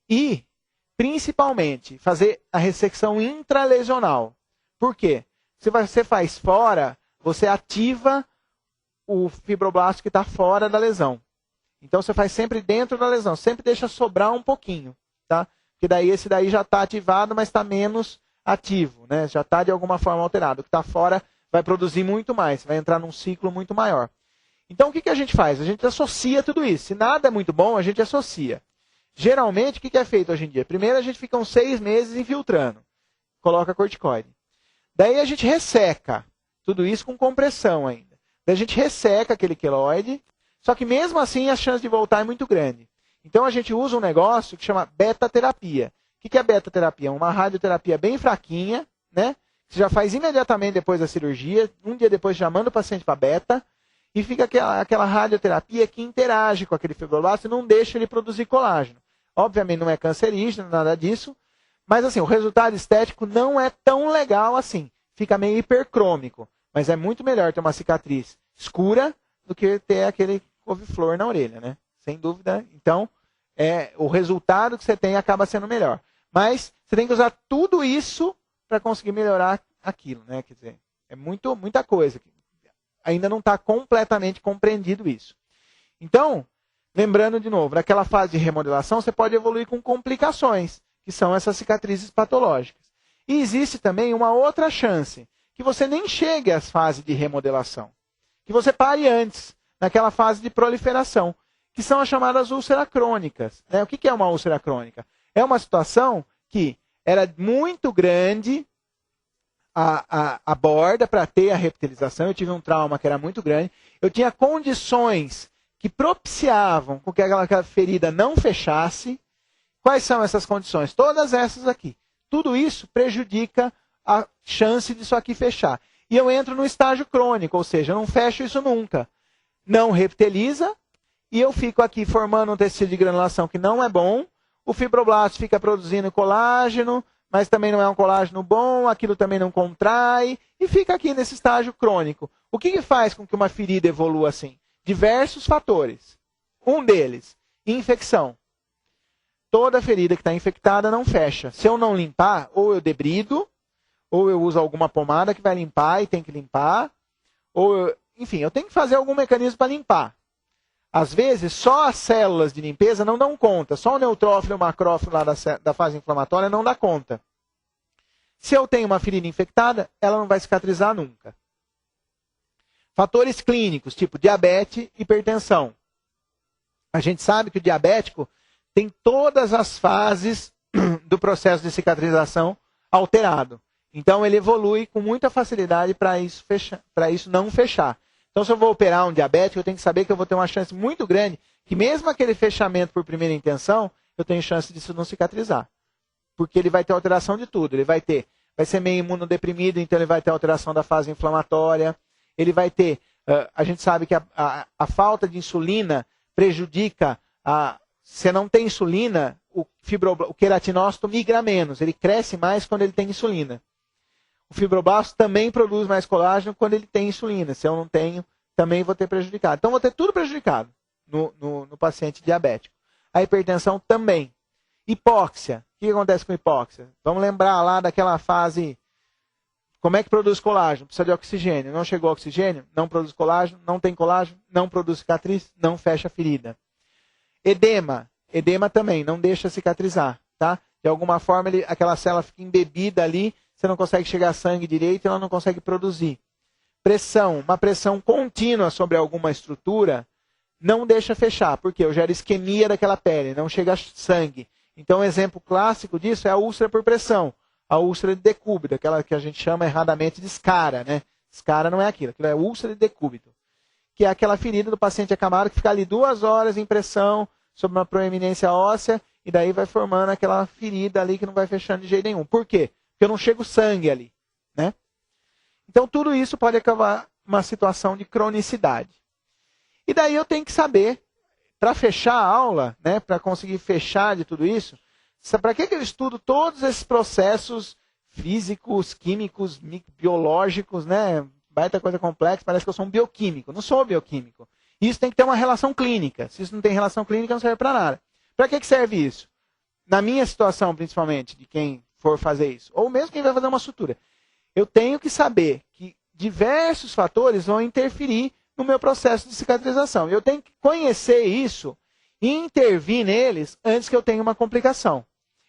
E, principalmente, fazer a ressecção intralesional. Por quê? Se você faz fora, você ativa o fibroblasto que está fora da lesão. Então, você faz sempre dentro da lesão. Sempre deixa sobrar um pouquinho, tá? Porque daí esse daí já está ativado, mas está menos ativo, né? Já está de alguma forma alterado. O que está fora vai produzir muito mais, vai entrar num ciclo muito maior. Então o que a gente faz? A gente associa tudo isso. Se nada é muito bom, a gente associa. Geralmente, o que é feito hoje em dia? Primeiro a gente fica uns 6 meses infiltrando. Coloca corticoide. Daí a gente resseca. Tudo isso com compressão ainda. Daí a gente resseca aquele queloide. Só que mesmo assim a chance de voltar é muito grande. Então a gente usa um negócio que chama beta-terapia. O que é beta-terapia? Uma radioterapia bem fraquinha, né? Você já faz imediatamente depois da cirurgia, um dia depois já manda o paciente para beta, e fica aquela radioterapia que interage com aquele fibroblasto e não deixa ele produzir colágeno. Obviamente não é cancerígeno, nada disso, mas assim, o resultado estético não é tão legal assim. Fica meio hipercrômico, mas é muito melhor ter uma cicatriz escura do que ter aquele couve-flor na orelha, né? Sem dúvida. Então, o resultado que você tem acaba sendo melhor. Mas você tem que usar tudo isso para conseguir melhorar aquilo, né? Quer dizer, é muita coisa. Ainda não está completamente compreendido isso. Então, lembrando de novo, naquela fase de remodelação, você pode evoluir com complicações, que são essas cicatrizes patológicas. E existe também uma outra chance, que você nem chegue às fases de remodelação. Que você pare antes, naquela fase de proliferação, que são as chamadas úlceras crônicas. Né? O que é uma úlcera crônica? É uma situação que era muito grande a borda para ter a reptilização. Eu tive um trauma que era muito grande. Eu tinha condições que propiciavam com que aquela ferida não fechasse. Quais são essas condições? Todas essas aqui. Tudo isso prejudica a chance disso aqui fechar. E eu entro no estágio crônico, ou seja, eu não fecho isso nunca. Não reptiliza e eu fico aqui formando um tecido de granulação que não é bom. O fibroblasto fica produzindo colágeno, mas também não é um colágeno bom, aquilo também não contrai, e fica aqui nesse estágio crônico. O que faz com que uma ferida evolua assim? Diversos fatores. Um deles, infecção. Toda ferida que está infectada não fecha. Se eu não limpar, ou eu debrido, ou eu uso alguma pomada que vai limpar e tem que limpar, enfim, eu tenho que fazer algum mecanismo para limpar. Às vezes, só as células de limpeza não dão conta. Só o neutrófilo e o macrófilo lá da fase inflamatória não dá conta. Se eu tenho uma ferida infectada, ela não vai cicatrizar nunca. Fatores clínicos, tipo diabetes, hipertensão. A gente sabe que o diabético tem todas as fases do processo de cicatrização alterado. Então, ele evolui com muita facilidade para isso não fechar. Então, se eu vou operar um diabético, eu tenho que saber que eu vou ter uma chance muito grande que mesmo aquele fechamento por primeira intenção, eu tenho chance disso não cicatrizar. Porque ele vai ter alteração de tudo. Ele vai ser meio imunodeprimido, então ele vai ter alteração da fase inflamatória. Ele vai ter, a gente sabe que a falta de insulina prejudica, se não tem insulina, o queratinócito migra menos, ele cresce mais quando ele tem insulina. O fibroblasto também produz mais colágeno quando ele tem insulina. Se eu não tenho, também vou ter prejudicado. Então, vou ter tudo prejudicado no paciente diabético. A hipertensão também. Hipóxia. O que acontece com hipóxia? Vamos lembrar lá daquela fase. Como é que produz colágeno? Precisa de oxigênio. Não chegou oxigênio? Não produz colágeno. Não tem colágeno? Não produz cicatriz? Não fecha a ferida. Edema. Edema também. Não deixa cicatrizar. Tá? De alguma forma, aquela célula fica embebida ali. Você não consegue chegar a sangue direito e ela não consegue produzir. Pressão, uma pressão contínua sobre alguma estrutura, não deixa fechar. Por quê? Eu gero isquemia daquela pele, não chega sangue. Então, um exemplo clássico disso é a úlcera por pressão. A úlcera de decúbito, aquela que a gente chama erradamente de escara, né? Escara não é aquilo é úlcera de decúbito. Que é aquela ferida do paciente acamado que fica ali 2 horas em pressão sobre uma proeminência óssea e daí vai formando aquela ferida ali que não vai fechando de jeito nenhum. Por quê? Porque eu não chego sangue ali, né? Então, tudo isso pode acabar uma situação de cronicidade. E daí eu tenho que saber, para fechar a aula, né, para conseguir fechar de tudo isso, para que eu estudo todos esses processos físicos, químicos, biológicos, né? Baita coisa complexa, parece que eu sou um bioquímico. Não sou bioquímico. Isso tem que ter uma relação clínica. Se isso não tem relação clínica, não serve para nada. Para que serve isso? Na minha situação, principalmente, de quem for fazer isso, ou mesmo quem vai fazer uma sutura, eu tenho que saber que diversos fatores vão interferir no meu processo de cicatrização. Eu tenho que conhecer isso e intervir neles antes que eu tenha uma complicação.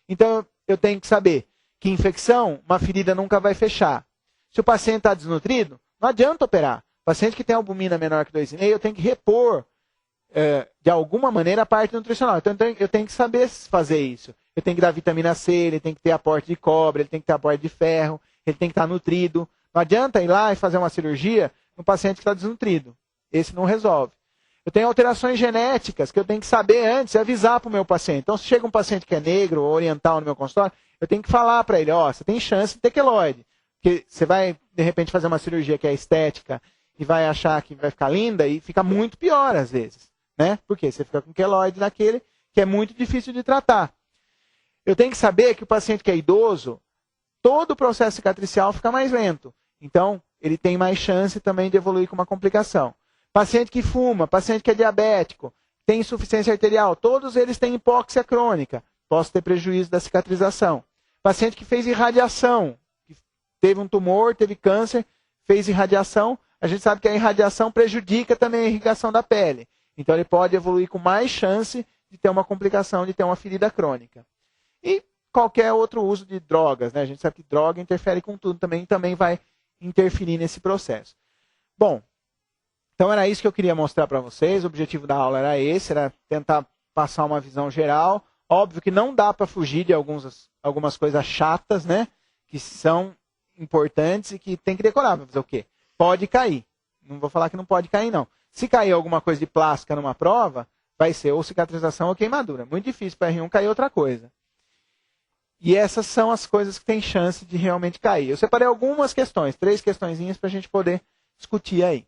Então, eu tenho que saber que infecção, uma ferida nunca vai fechar. Se o paciente está desnutrido, não adianta operar. O paciente que tem albumina menor que 2,5, eu tenho que repor, de alguma maneira, a parte nutricional. Então, eu tenho que saber fazer isso. Eu tenho que dar vitamina C, ele tem que ter aporte de cobre, ele tem que ter aporte de ferro, ele tem que estar nutrido. Não adianta ir lá e fazer uma cirurgia no paciente que está desnutrido. Esse não resolve. Eu tenho alterações genéticas que eu tenho que saber antes e avisar para o meu paciente. Então, se chega um paciente que é negro ou oriental no meu consultório, eu tenho que falar para ele, você tem chance de ter queloide. Porque você vai, de repente, fazer uma cirurgia que é estética e vai achar que vai ficar linda e fica muito pior às vezes. Né? Porque você fica com queloide naquele que é muito difícil de tratar. Eu tenho que saber que o paciente que é idoso, todo o processo cicatricial fica mais lento. Então, ele tem mais chance também de evoluir com uma complicação. Paciente que fuma, paciente que é diabético, tem insuficiência arterial, todos eles têm hipóxia crônica. Posso ter prejuízo da cicatrização. Paciente que fez irradiação, que teve um tumor, teve câncer, fez irradiação, a gente sabe que a irradiação prejudica também a irrigação da pele. Então, ele pode evoluir com mais chance de ter uma complicação, de ter uma ferida crônica. E qualquer outro uso de drogas, né? A gente sabe que droga interfere com tudo também vai interferir nesse processo. Bom, então era isso que eu queria mostrar para vocês. O objetivo da aula era esse, era tentar passar uma visão geral. Óbvio que não dá para fugir de algumas coisas chatas, né? Que são importantes e que tem que decorar. Para fazer o quê? Pode cair. Não vou falar que não pode cair, não. Se cair alguma coisa de plástica numa prova, vai ser ou cicatrização ou queimadura. Muito difícil para R1 cair outra coisa. E essas são as coisas que têm chance de realmente cair. Eu separei algumas questões, 3 questõezinhas para a gente poder discutir aí.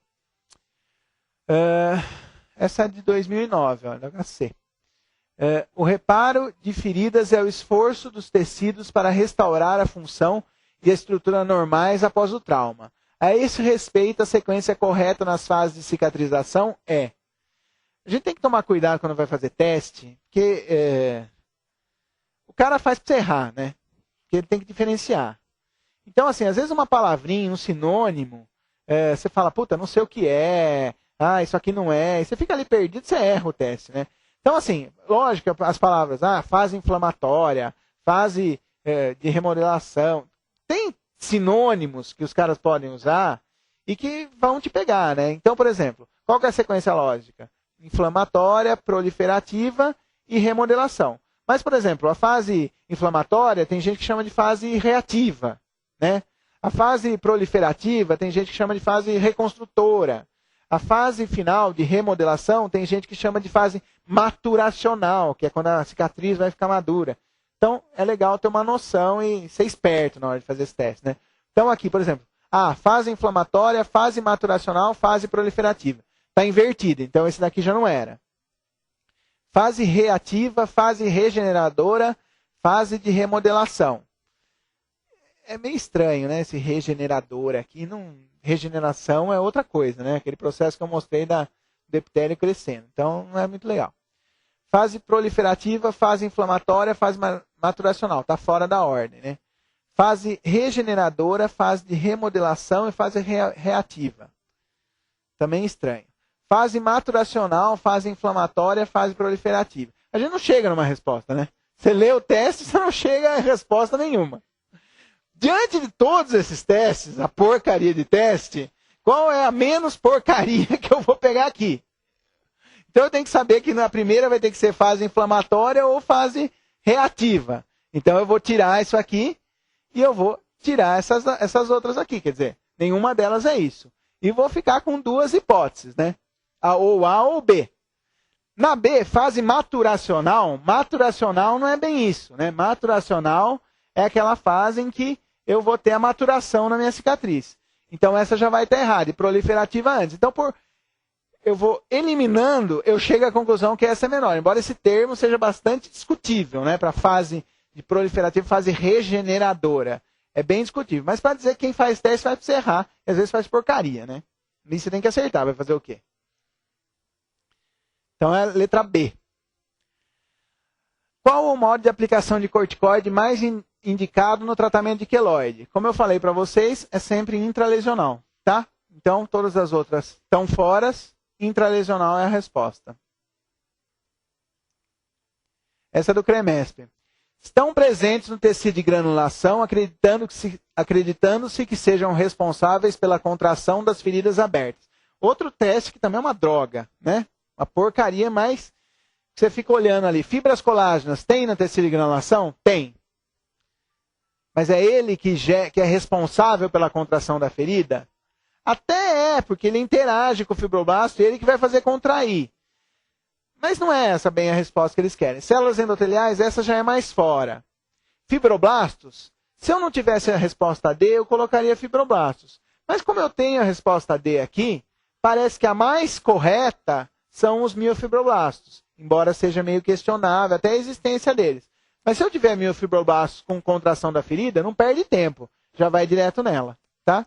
Essa é de 2009, ó, da HC. O reparo de feridas é o esforço dos tecidos para restaurar a função e a estrutura normais após o trauma. A esse respeito, a sequência correta nas fases de cicatrização é... A gente tem que tomar cuidado quando vai fazer teste, porque o cara faz para você errar, né? Porque ele tem que diferenciar. Então, assim, às vezes uma palavrinha, um sinônimo, você fala, puta, não sei o que é, isso aqui não é, e você fica ali perdido, você erra o teste, né? Então, assim, lógico, as palavras, fase inflamatória, fase de remodelação, tem sinônimos que os caras podem usar e que vão te pegar, né? Então, por exemplo, qual que é a sequência lógica? Inflamatória, proliferativa e remodelação. Mas, por exemplo, a fase inflamatória tem gente que chama de fase reativa, né? A fase proliferativa tem gente que chama de fase reconstrutora. A fase final de remodelação tem gente que chama de fase maturacional, que é quando a cicatriz vai ficar madura. Então, é legal ter uma noção e ser esperto na hora de fazer esse teste, né? Então, aqui, por exemplo, fase inflamatória, fase maturacional, fase proliferativa. Está invertida, então esse daqui já não era. Fase reativa, fase regeneradora, fase de remodelação. É meio estranho, né? Esse regenerador aqui. Regeneração é outra coisa, né? Aquele processo que eu mostrei do epitélio crescendo. Então, não é muito legal. Fase proliferativa, fase inflamatória, fase maturacional. Está fora da ordem, né? Fase regeneradora, fase de remodelação e fase reativa. Também estranho. Fase maturacional, fase inflamatória, fase proliferativa. A gente não chega numa resposta, né? Você lê o teste, você não chega a resposta nenhuma. Diante de todos esses testes, a porcaria de teste, qual é a menos porcaria que eu vou pegar aqui? Então eu tenho que saber que na primeira vai ter que ser fase inflamatória ou fase reativa. Então eu vou tirar isso aqui e eu vou tirar essas outras aqui. Quer dizer, nenhuma delas é isso. E vou ficar com duas hipóteses, né? Ou A ou B. Na B, fase maturacional não é bem isso, né? Maturacional é aquela fase em que eu vou ter a maturação na minha cicatriz. Então essa já vai estar errada. E proliferativa antes. Então eu vou eliminando, eu chego à conclusão que essa é menor. Embora esse termo seja bastante discutível, né? Para fase de proliferativa, fase regeneradora. É bem discutível. Mas para dizer que quem faz teste faz para você errar. E às vezes faz porcaria, né? E você tem que acertar. Vai fazer o quê? Então é a letra B. Qual o modo de aplicação de corticoide mais indicado no tratamento de queloide? Como eu falei para vocês, é sempre intralesional, tá? Então, todas as outras estão fora, intralesional é a resposta. Essa é do Cremesp. Estão presentes no tecido de granulação, acreditando-se que sejam responsáveis pela contração das feridas abertas. Outro teste que também é uma droga, né? Uma porcaria, mas você fica olhando ali. Fibras colágenas tem no tecido de granulação? Tem. Mas é ele que é responsável pela contração da ferida? Até é, porque ele interage com o fibroblasto e ele que vai fazer contrair. Mas não é essa bem a resposta que eles querem. Células endoteliais, essa já é mais fora. Fibroblastos, se eu não tivesse a resposta D, eu colocaria fibroblastos. Mas como eu tenho a resposta D aqui, parece que a mais correta são os miofibroblastos. Embora seja meio questionável até a existência deles. Mas se eu tiver miofibroblastos com contração da ferida, não perde tempo. Já vai direto nela, tá?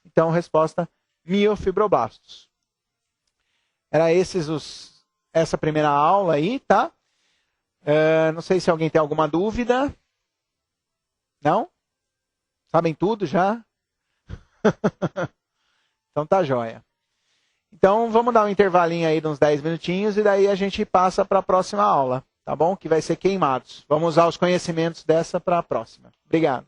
Então, resposta, miofibroblastos. Era essa primeira aula aí, tá? Não sei se alguém tem alguma dúvida. Não? Sabem tudo já? Então tá jóia. Então vamos dar um intervalinho aí de uns 10 minutinhos e daí a gente passa para a próxima aula, tá bom? Que vai ser queimados. Vamos usar os conhecimentos dessa para a próxima. Obrigado.